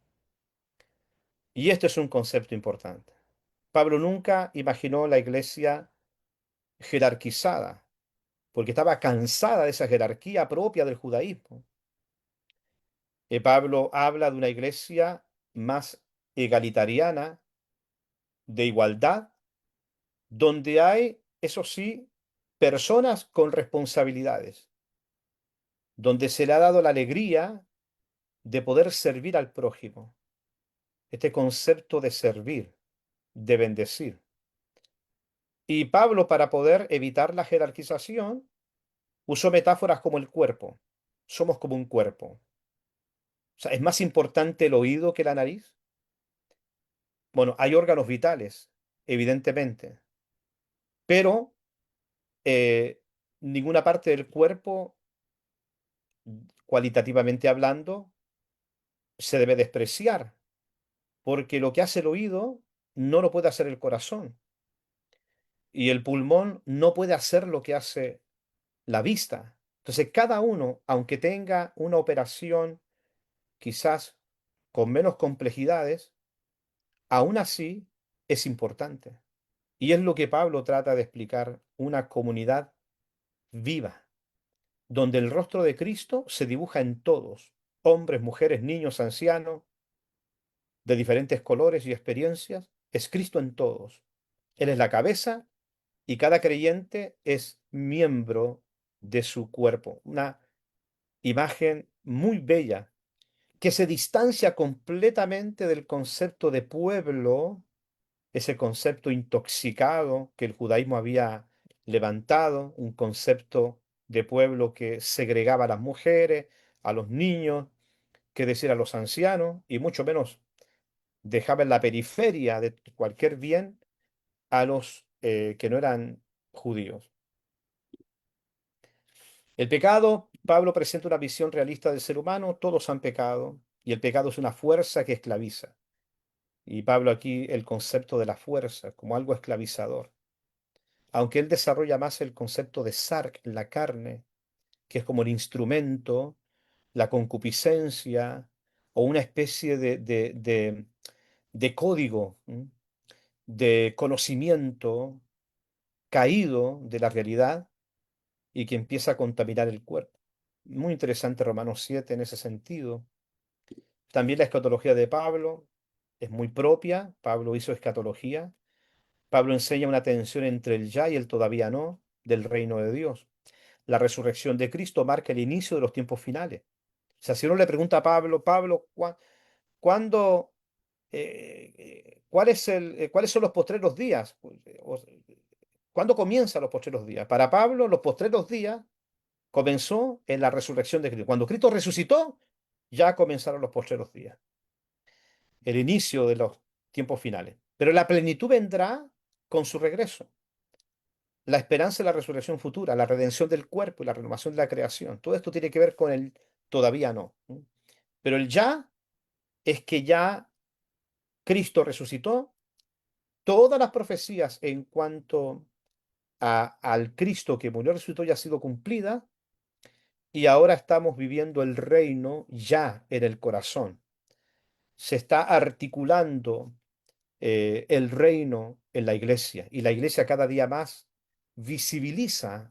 Y esto es un concepto importante. Pablo nunca imaginó la iglesia jerarquizada, porque estaba cansada de esa jerarquía propia del judaísmo. Pablo habla de una iglesia más egalitariana, de igualdad, donde hay, eso sí, personas con responsabilidades, donde se le ha dado la alegría de poder servir al prójimo. Este concepto de servir, de bendecir. Y Pablo, para poder evitar la jerarquización, usó metáforas como el cuerpo. Somos como un cuerpo. O sea, ¿es más importante el oído que la nariz? Bueno, hay órganos vitales, evidentemente, pero eh, ninguna parte del cuerpo, cualitativamente hablando, se debe despreciar, porque lo que hace el oído no lo puede hacer el corazón, y el pulmón no puede hacer lo que hace la vista. Entonces, cada uno, aunque tenga una operación quizás con menos complejidades, aún así es importante. Y es lo que Pablo trata de explicar, una comunidad viva, donde el rostro de Cristo se dibuja en todos, hombres, mujeres, niños, ancianos, de diferentes colores y experiencias, es Cristo en todos. Él es la cabeza y cada creyente es miembro de su cuerpo. Una imagen muy bella que se distancia completamente del concepto de pueblo, ese concepto intoxicado que el judaísmo había levantado, un concepto de pueblo que segregaba a las mujeres, a los niños, que decir a los ancianos, y mucho menos dejaba en la periferia de cualquier bien a los que no eran judíos. El pecado, Pablo presenta una visión realista del ser humano, todos han pecado, y el pecado es una fuerza que esclaviza. Y Pablo aquí el concepto de la fuerza como algo esclavizador, aunque él desarrolla más el concepto de sark, la carne, que es como el instrumento, la concupiscencia o una especie de código, de conocimiento caído de la realidad y que empieza a contaminar el cuerpo. Muy interesante Romanos 7 en ese sentido. También la escatología de Pablo es muy propia. Pablo hizo escatología. Pablo enseña una tensión entre el ya y el todavía no del reino de Dios. La resurrección de Cristo marca el inicio de los tiempos finales. O sea, si uno le pregunta a Pablo, Pablo, ¿cuándo, cuáles son los postreros días? ¿Cuándo comienzan los postreros días? Para Pablo, los postreros días comenzó en la resurrección de Cristo. Cuando Cristo resucitó, ya comenzaron los postreros días, el inicio de los tiempos finales. Pero la plenitud vendrá con su regreso. La esperanza de la resurrección futura, la redención del cuerpo y la renovación de la creación. Todo esto tiene que ver con el todavía no. Pero el ya es que ya Cristo resucitó. Todas las profecías en cuanto al Cristo que murió y resucitó ya ha sido cumplida y ahora estamos viviendo el reino ya en el corazón. Se está articulando el reino en la iglesia y la iglesia cada día más visibiliza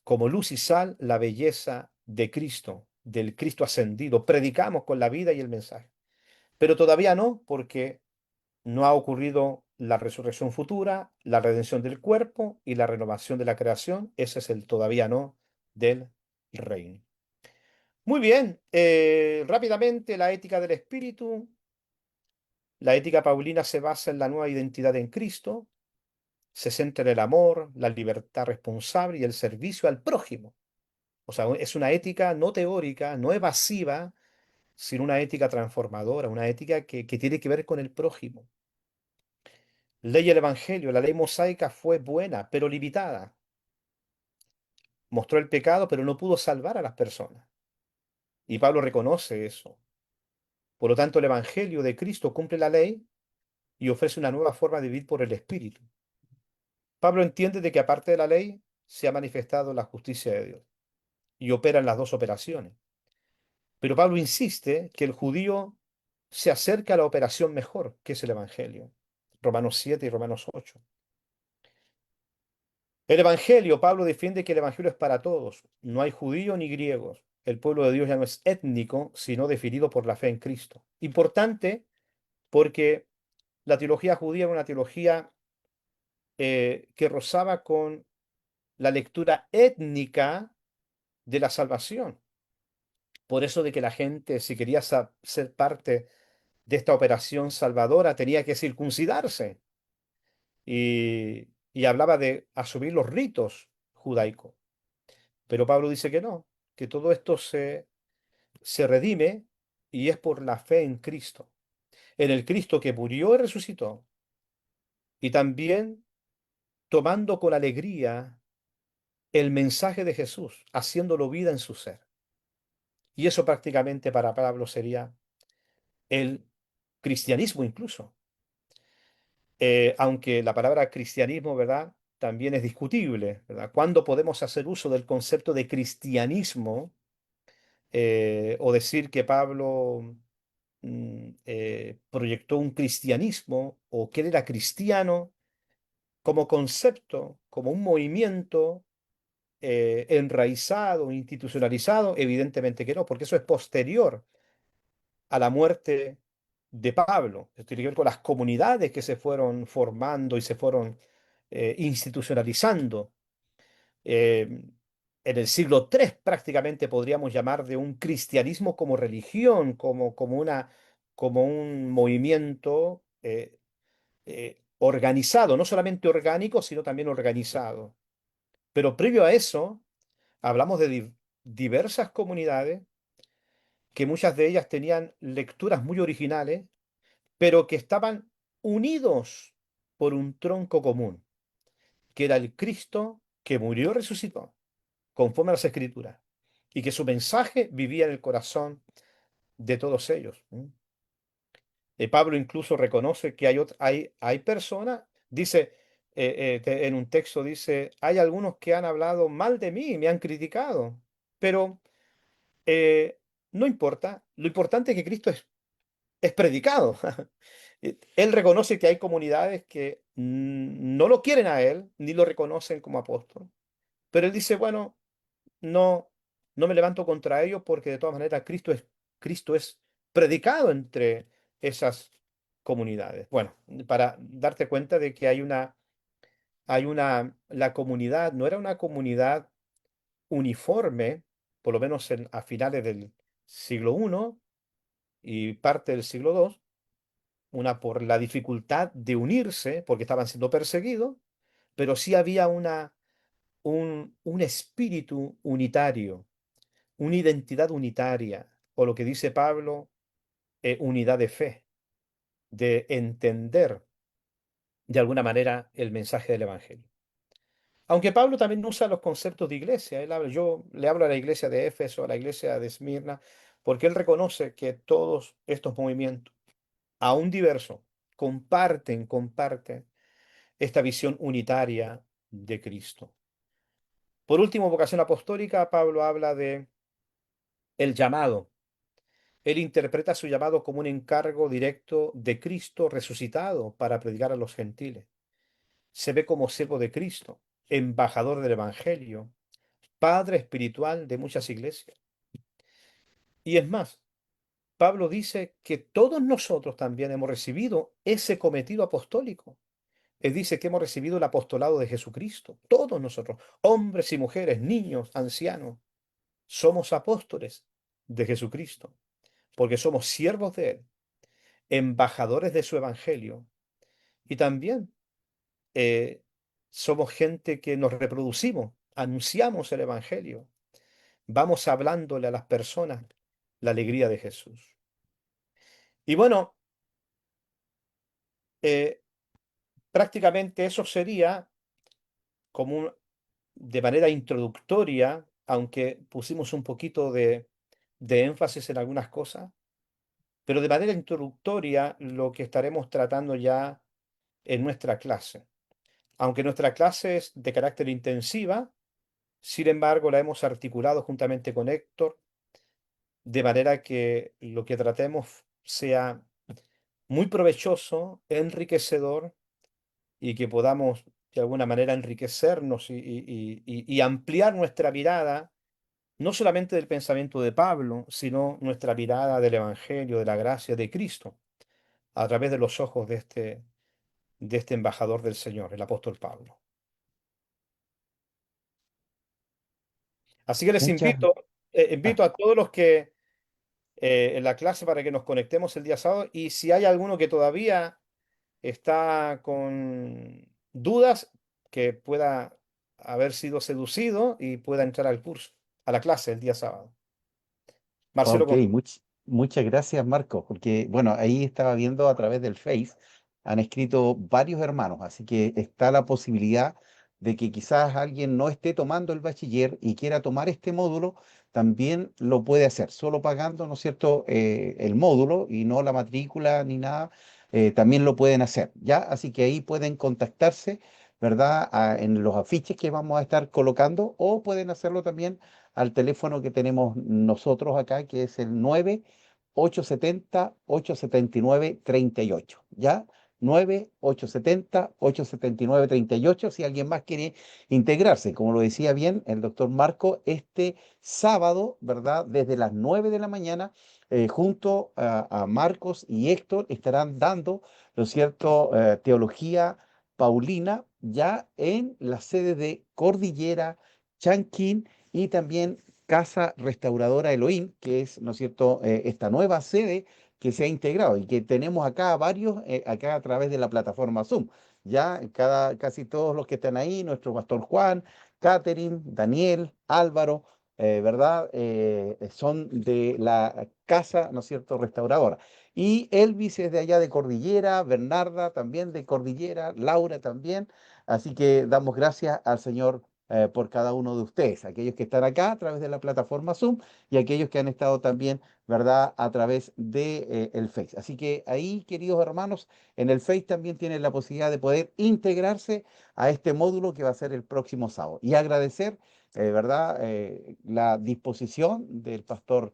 como luz y sal la belleza de Cristo, del Cristo ascendido. Predicamos con la vida y el mensaje. Pero todavía no, porque no ha ocurrido la resurrección futura, la redención del cuerpo y la renovación de la creación. Ese es el todavía no del reino. Muy bien, rápidamente la ética del espíritu. La ética paulina se basa en la nueva identidad en Cristo, se centra en el amor, la libertad responsable y el servicio al prójimo. O sea, es una ética no teórica, no evasiva, sino una ética transformadora, una ética que tiene que ver con el prójimo. Ley el Evangelio, la ley mosaica fue buena, pero limitada. Mostró el pecado, pero no pudo salvar a las personas. Y Pablo reconoce eso. Por lo tanto, el Evangelio de Cristo cumple la ley y ofrece una nueva forma de vivir por el Espíritu. Pablo entiende de que aparte de la ley se ha manifestado la justicia de Dios y opera en las dos operaciones. Pero Pablo insiste que el judío se acerca a la operación mejor, que es el Evangelio. Romanos 7 y Romanos 8. El Evangelio, Pablo defiende que el Evangelio es para todos. No hay judío ni griegos. El pueblo de Dios ya no es étnico, sino definido por la fe en Cristo. Importante porque la teología judía era una teología que rozaba con la lectura étnica de la salvación. Por eso de que la gente, si quería ser parte de esta operación salvadora, tenía que circuncidarse. Y hablaba de asumir los ritos judaicos. Pero Pablo dice que no, que todo esto se redime y es por la fe en Cristo. En el Cristo que murió y resucitó. Y también tomando con alegría el mensaje de Jesús, haciéndolo vida en su ser. Y eso prácticamente para Pablo sería el cristianismo incluso. Aunque la palabra cristianismo, ¿verdad? También es discutible, ¿verdad? ¿Cuándo podemos hacer uso del concepto de cristianismo o decir que Pablo proyectó un cristianismo o que él era cristiano como concepto, como un movimiento enraizado, institucionalizado? Evidentemente que no, porque eso es posterior a la muerte de Pablo. Esto tiene que ver con las comunidades que se fueron formando y se fueron institucionalizando. Eh, en el siglo III prácticamente podríamos llamar de un cristianismo como religión, como un movimiento organizado, no solamente orgánico, sino también organizado. Pero previo a eso, hablamos de diversas comunidades que muchas de ellas tenían lecturas muy originales, pero que estaban unidos por un tronco común, que era el Cristo que murió y resucitó, conforme a las Escrituras, y que su mensaje vivía en el corazón de todos ellos. Pablo incluso reconoce que hay personas, dice, en un texto dice, hay algunos que han hablado mal de mí, me han criticado, pero no importa, lo importante es que Cristo es predicado. Él reconoce que hay comunidades que no lo quieren a él, ni lo reconocen como apóstol, pero él dice, bueno, no, no me levanto contra ellos porque de todas maneras Cristo es predicado entre esas comunidades. Bueno, para darte cuenta de que la comunidad no era una comunidad uniforme, por lo menos a finales del siglo I y parte del siglo II, una por la dificultad de unirse, porque estaban siendo perseguidos, pero sí había un espíritu unitario, una identidad unitaria, o lo que dice Pablo, unidad de fe, de entender de alguna manera el mensaje del Evangelio. Aunque Pablo también usa los conceptos de iglesia, yo le hablo a la iglesia de Éfeso, a la iglesia de Esmirna, porque él reconoce que todos estos movimientos, aún diversos, comparten esta visión unitaria de Cristo. Por último, vocación apostólica, Pablo habla de el llamado. Él interpreta su llamado como un encargo directo de Cristo resucitado para predicar a los gentiles. Se ve como siervo de Cristo, embajador del Evangelio, padre espiritual de muchas iglesias. Y es más, Pablo dice que todos nosotros también hemos recibido ese cometido apostólico. Él dice que hemos recibido el apostolado de Jesucristo. Todos nosotros, hombres y mujeres, niños, ancianos, somos apóstoles de Jesucristo, porque somos siervos de Él, embajadores de su Evangelio. Y también eh, somos gente que nos reproducimos, anunciamos el Evangelio, vamos hablándole a las personas la alegría de Jesús. Y bueno, eh, prácticamente eso sería como de manera introductoria, aunque pusimos un poquito de énfasis en algunas cosas, pero de manera introductoria lo que estaremos tratando ya en nuestra clase. Aunque nuestra clase es de carácter intensiva, sin embargo la hemos articulado juntamente con Héctor, de manera que lo que tratemos sea muy provechoso, enriquecedor y que podamos de alguna manera enriquecernos y ampliar nuestra mirada, no solamente del pensamiento de Pablo, sino nuestra mirada del Evangelio, de la gracia de Cristo, a través de los ojos de este embajador del Señor, el apóstol Pablo. Así que les Muchas, invito a todos los que en la clase para que nos conectemos el día sábado y si hay alguno que todavía está con dudas, que pueda haber sido seducido y pueda entrar al curso, a la clase el día sábado. Marcelo, ok, muchas gracias, Marcos, porque bueno, ahí estaba viendo a través del Face, han escrito varios hermanos, así que está la posibilidad de que quizás alguien no esté tomando el bachiller y quiera tomar este módulo, también lo puede hacer, solo pagando, ¿no es cierto?, el módulo y no la matrícula ni nada, también lo pueden hacer, ¿ya? Así que ahí pueden contactarse, ¿verdad?, en los afiches que vamos a estar colocando o pueden hacerlo también al teléfono que tenemos nosotros acá, que es el 9-870-879-38, ¿ya? 9-870-879-38, si alguien más quiere integrarse. Como lo decía bien el doctor Marco, este sábado, ¿verdad? Desde las 9 de la mañana, junto a Marcos y Héctor, estarán dando, ¿no es cierto?, teología paulina, ya en la sede de Cordillera, Chanquín y también Casa Restauradora Elohim, que es, ¿no es cierto?, esta nueva sede que se ha integrado y que tenemos acá varios, acá a través de la plataforma Zoom. Ya casi todos los que están ahí, nuestro pastor Juan, Catherine, Daniel, Álvaro, ¿verdad? Son de la casa, ¿no es cierto?, restauradora. Y Elvis es de allá de Cordillera, Bernarda también de Cordillera, Laura también. Así que damos gracias al Señor por cada uno de ustedes, aquellos que están acá a través de la plataforma Zoom y aquellos que han estado también, ¿verdad?, a través de el Face. Así que ahí, queridos hermanos, en el Face también tienen la posibilidad de poder integrarse a este módulo que va a ser el próximo sábado. Y agradecer, ¿verdad?, la disposición del pastor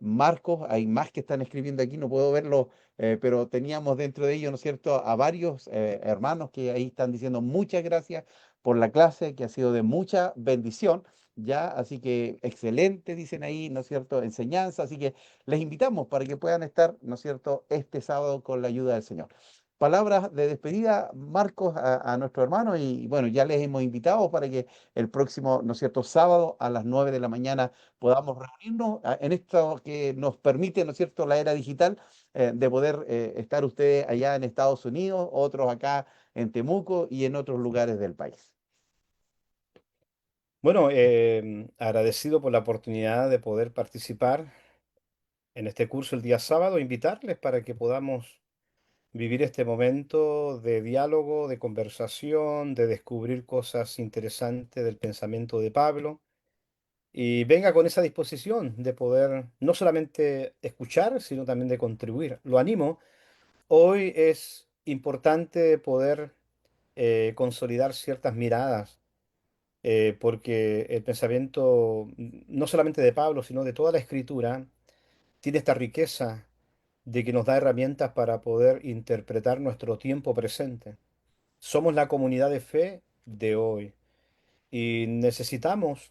Marcos. Hay más que están escribiendo aquí, no puedo verlo, pero teníamos dentro de ellos, ¿no es cierto?, a varios hermanos que ahí están diciendo muchas gracias por la clase, que ha sido de mucha bendición. Ya, así que excelente, dicen ahí, ¿no es cierto?, enseñanza. Así que les invitamos para que puedan estar, ¿no es cierto?, este sábado con la ayuda del Señor. Palabras de despedida, Marcos, a nuestro hermano, y bueno, ya les hemos invitado para que el próximo, ¿no es cierto?, sábado a las 9 de la mañana podamos reunirnos en esto que nos permite, ¿no es cierto?, la era digital, de poder estar ustedes allá en Estados Unidos, otros acá en Temuco y en otros lugares del país. Bueno, agradecido por la oportunidad de poder participar en este curso el día sábado, invitarles para que podamos vivir este momento de diálogo, de conversación, de descubrir cosas interesantes del pensamiento de Pablo. Y venga con esa disposición de poder no solamente escuchar, sino también de contribuir. Lo animo. Hoy es importante poder consolidar ciertas miradas, porque el pensamiento, no solamente de Pablo, sino de toda la escritura, tiene esta riqueza de que nos da herramientas para poder interpretar nuestro tiempo presente. Somos la comunidad de fe de hoy y necesitamos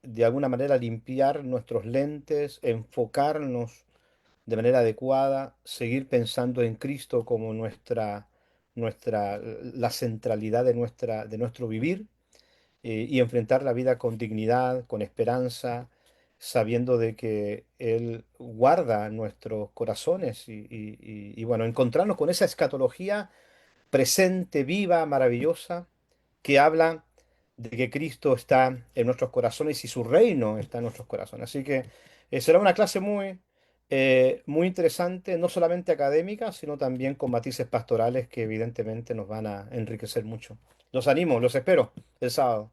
de alguna manera limpiar nuestros lentes, enfocarnos de manera adecuada, seguir pensando en Cristo como la centralidad de nuestro vivir, y enfrentar la vida con dignidad, con esperanza, sabiendo de que Él guarda nuestros corazones y bueno, encontrarnos con esa escatología presente, viva, maravillosa, que habla de que Cristo está en nuestros corazones y su reino está en nuestros corazones. Así que será una clase muy interesante, no solamente académica, sino también con matices pastorales que evidentemente nos van a enriquecer mucho. Los animo, los espero el sábado.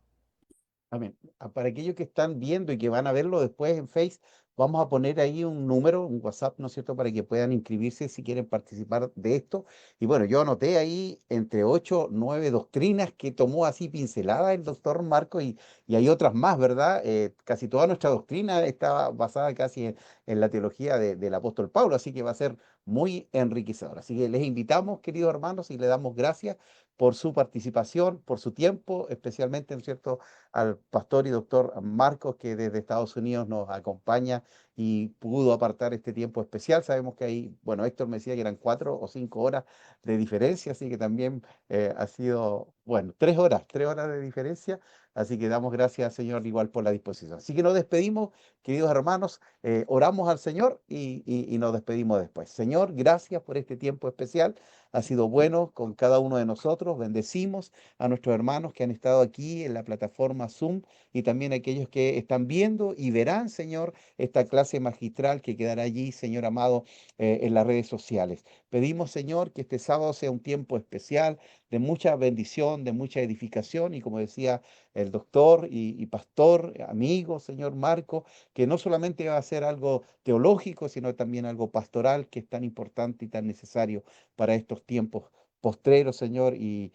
Amén. Para aquellos que están viendo y que van a verlo después en Face, vamos a poner ahí un número, un WhatsApp, ¿no es cierto?, para que puedan inscribirse si quieren participar de esto. Y bueno, yo anoté ahí entre 8, 9 doctrinas que tomó así pincelada el doctor Marco y hay otras más, ¿verdad? Casi toda nuestra doctrina está basada casi en la teología del apóstol Pablo, así que va a ser muy enriquecedor. Así que les invitamos, queridos hermanos, y le damos gracias por su participación, por su tiempo, especialmente, ¿no es cierto?, al pastor y doctor Marcos, que desde Estados Unidos nos acompaña y pudo apartar este tiempo especial. Sabemos que ahí, bueno, Héctor me decía que eran 4 o 5 horas de diferencia, así que también ha sido, bueno, 3 horas de diferencia. Así que damos gracias, Señor, igual por la disposición. Así que nos despedimos, queridos hermanos, oramos al Señor y nos despedimos después. Señor, gracias por este tiempo especial. Ha sido bueno con cada uno de nosotros. Bendecimos a nuestros hermanos que han estado aquí en la plataforma Zoom y también a aquellos que están viendo y verán, Señor, esta clase magistral que quedará allí, Señor amado, en las redes sociales. Pedimos, Señor, que este sábado sea un tiempo especial de mucha bendición, de mucha edificación y como decía el doctor y pastor, amigo, Señor Marco, que no solamente va a ser algo teológico, sino también algo pastoral que es tan importante y tan necesario para estos tiempos postreros, Señor, y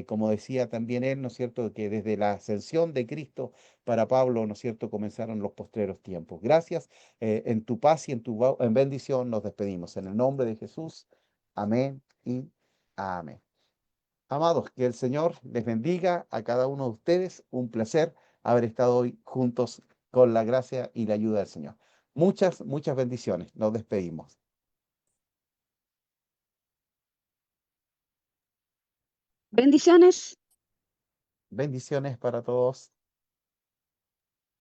como decía también él, ¿no es cierto?, que desde la ascensión de Cristo para Pablo, ¿no es cierto?, comenzaron los postreros tiempos. Gracias, en tu paz y en bendición nos despedimos. En el nombre de Jesús, amén y amén. Amados, que el Señor les bendiga a cada uno de ustedes. Un placer haber estado hoy juntos con la gracia y la ayuda del Señor. Muchas, muchas bendiciones. Nos despedimos. Bendiciones. Bendiciones para todos.